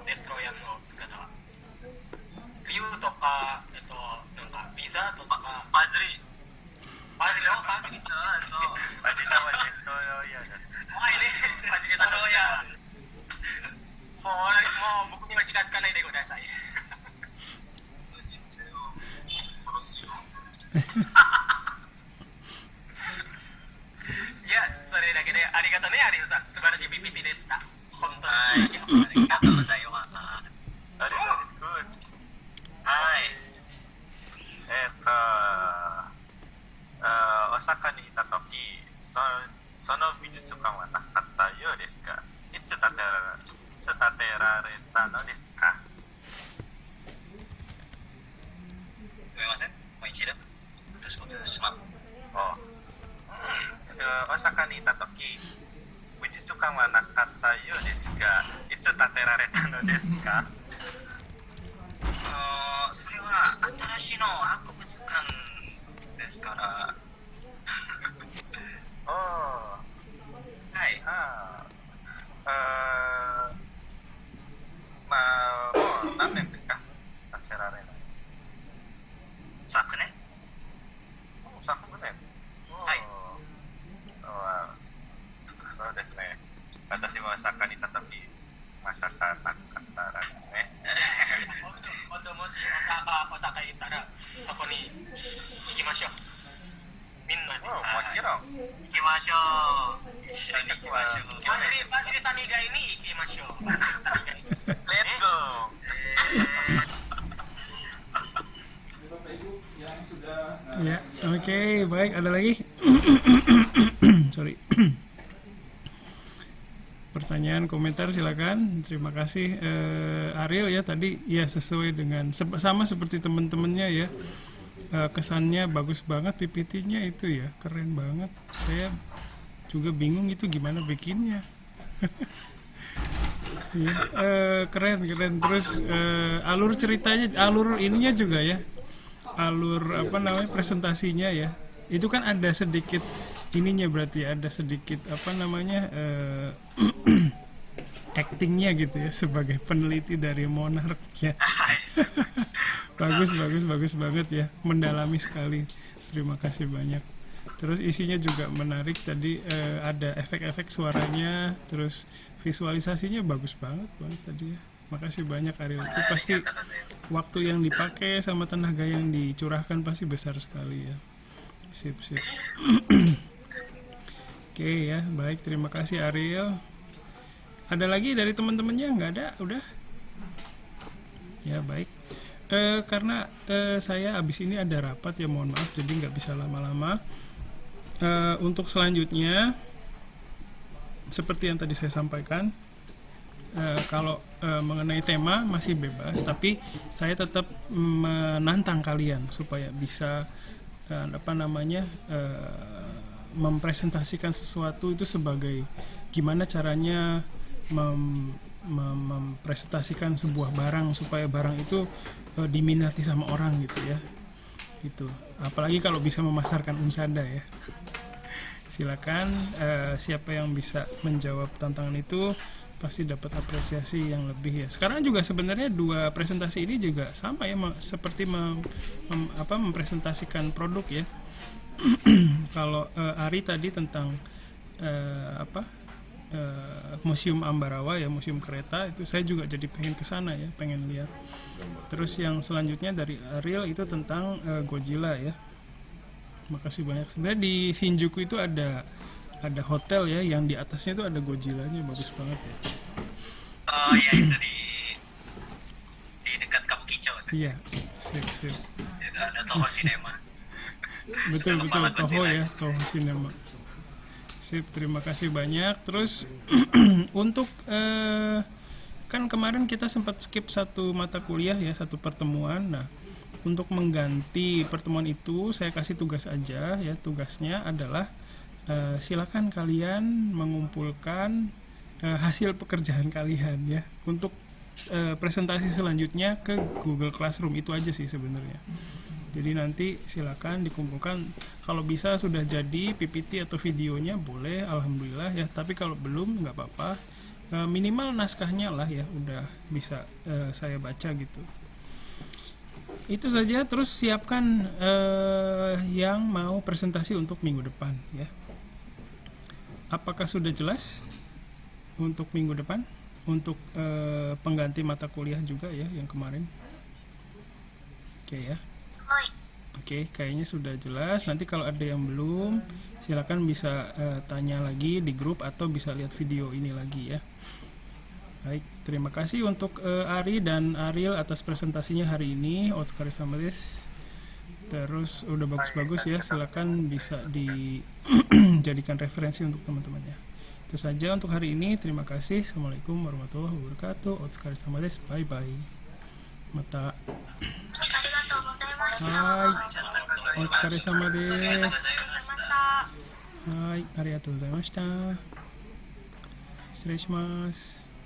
デストロイヤーの姿は竜とかなんかリザードとかバズりバジリさんはデストロイヤーです。怖いね。バジリさんのもう僕には近づかないでください。殺すよ。いや、それだけでありがとうね、アリエルさん。素晴らしい PPT でした。本当はい、にありがとうございます。ありがとうございます。はい。大阪にいたとき、その美術館はなかったようですが、いつ建てられたのですか？すみません。もう一度。私事しまう。大阪にいたとき、美術館はなかったようですが、いつ建てられたのですか？それは新しいの博物館ですから。はい。まあ、もう何年ですか？建てられない。昨年。昨年。はい。そうですね。私も大阪にいたとき、まさかなかったらですね。今度もし大阪行ったらそこに行きましょう。みんなで。もちろん。行きましょう。一緒に行きましょう。バジリさん以外に行きましょう。レッツゴー。Oke, baik. Ada lagi? Sorry. Pertanyaan, komentar silakan. Terima kasih Ariel ya tadi ya sesuai dengan sama seperti teman-temannya ya. Kesannya bagus banget PPT-nya itu ya, keren banget. Saya juga bingung itu gimana bikinnya. Ya, keren. Terus alur ceritanya, alur ininya juga ya. Alur apa namanya presentasinya ya. Itu kan ada sedikit ininya berarti ada sedikit apa namanya actingnya gitu ya sebagai peneliti dari Monarch ya. bagus banget ya, mendalami sekali. Terima kasih banyak. Terus isinya juga menarik tadi, ada efek-efek suaranya, terus visualisasinya bagus banget tadi ya. Makasih banyak Ariel, itu pasti waktu yang dipakai sama tenaga yang dicurahkan pasti besar sekali ya. Sip. Oke ya, baik, terima kasih Ariel. Ada lagi dari teman-temannya? Nggak ada, udah? Ya baik. Karena saya abis ini ada rapat ya, mohon maaf, jadi nggak bisa lama-lama. Untuk selanjutnya, seperti yang tadi saya sampaikan, kalau mengenai tema masih bebas, tapi saya tetap menantang kalian supaya bisa mempresentasikan sesuatu itu sebagai gimana caranya mempresentasikan sebuah barang supaya barang itu diminati sama orang gitu ya. Itu apalagi kalau bisa memasarkan Unsada ya. Silakan siapa yang bisa menjawab tantangan itu pasti dapat apresiasi yang lebih ya. Sekarang juga sebenarnya dua presentasi ini juga sama ya, seperti mempresentasikan produk ya. Kalau Ari tadi tentang Museum Ambarawa ya, museum kereta, itu saya juga jadi pengen kesana ya, pengen lihat. Terus yang selanjutnya dari Ariel itu tentang Godzilla ya. Makasih banyak. Sebenarnya di Shinjuku itu ada hotel ya, yang di atasnya itu ada Godzilla-nya, bagus banget ya. Oh iya, itu di dekat Kabukicho. Iya, sip. Ada Toho Cinema. Betul, Toho ya, Toho Cinema. Sip, terima kasih banyak. Terus untuk kan kemarin kita sempat skip satu mata kuliah ya, satu pertemuan. Nah, untuk mengganti pertemuan itu saya kasih tugas aja ya. Tugasnya adalah silakan kalian mengumpulkan hasil pekerjaan kalian ya untuk presentasi selanjutnya ke Google Classroom. Itu aja sih sebenarnya. Jadi nanti silakan dikumpulkan, kalau bisa sudah jadi PPT atau videonya boleh, alhamdulillah ya. Tapi kalau belum nggak apa-apa, minimal naskahnya lah ya udah bisa saya baca gitu. Itu saja. Terus siapkan yang mau presentasi untuk minggu depan ya. Apakah sudah jelas untuk minggu depan? Untuk pengganti mata kuliah juga ya yang kemarin. Oke ya. Oke, kayaknya sudah jelas. Nanti kalau ada yang belum, silakan bisa tanya lagi di grup atau bisa lihat video ini lagi ya. Baik, terima kasih untuk Ari dan Ariel atas presentasinya hari ini. Otsukaresama desu. Terus udah bagus-bagus ya, silakan bisa dijadikan referensi untuk teman-temannya. Itu saja untuk hari ini. Terima kasih. Assalamualaikum warahmatullahi wabarakatuh. Otsukaresama desu. Bye bye. Mata. Hai, otsukaresama desu. Hai, arigatou gozaimashita. 失礼します。